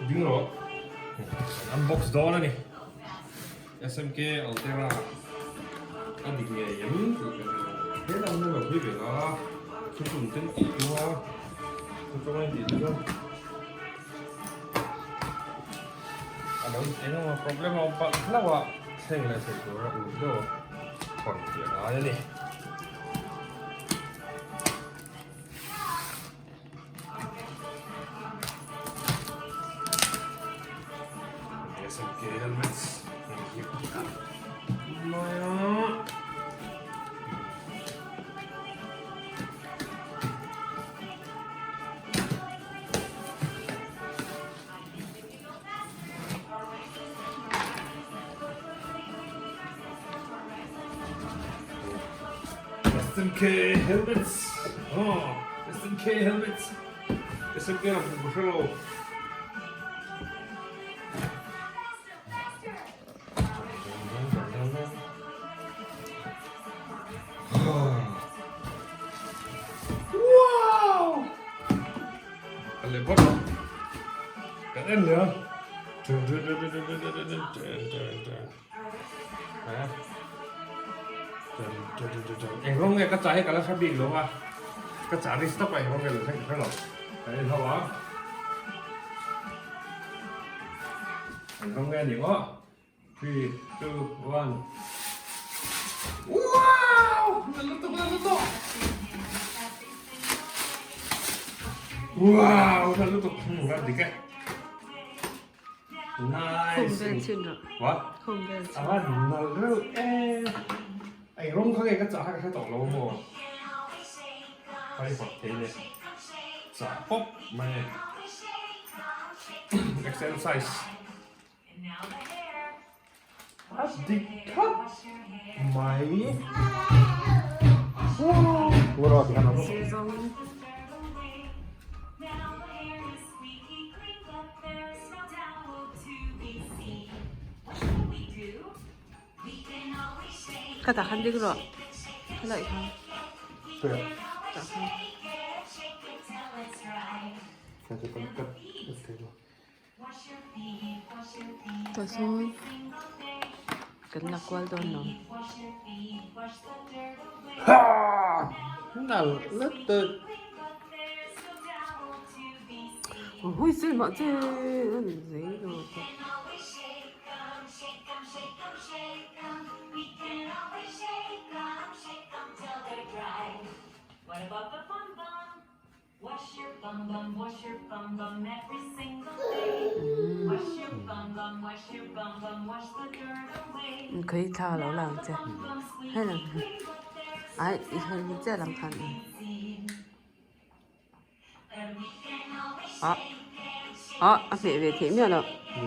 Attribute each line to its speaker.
Speaker 1: đứng rồi unbox đó nữa nè SMK Ultra anh định nghề giống thế là nó là quý vị đó chúng dùng tính kỹ đúng không cho anh chị nữa đâu ini mah problem apa kenapa saya nggak saya kurang itu konflik aja nih SMK helmets lumayan SMK helmets. Oh, SMK helmets. SMK là một số lô. Wow. Cái này bắt đầu. Cái này nữa. Em không nghe cái trái cái là khác biệt luôn à cái trái đi stop này không nghe được cái lọc cái này thôi á em không nghe nhiều á 3, 2, 1 wow naluto wow naluto nggak dikit nice what naluto anh rong khá cái chả cái tàu lâu mà phải học thế này chả pop mà exercise at the top mày wow vừa rồi thì anh nói
Speaker 2: cái tả khăn đi rồi cái lợi không
Speaker 1: 对
Speaker 2: tả khăn
Speaker 1: cái cho con cất cái rồi
Speaker 2: tôi xuống cái là qua đôi nó
Speaker 1: ha là rất tự
Speaker 2: ôi xí mà chứ gì rồi
Speaker 3: What about the bum bum? Wash your bum bum, wash your bum bum every single day. Wash your bum bum, wash your bum bum, wash the dirt away.
Speaker 2: 그이 다 올라온 제 해는 아 이건 이제 랑칸 à à về về thế miệng rồi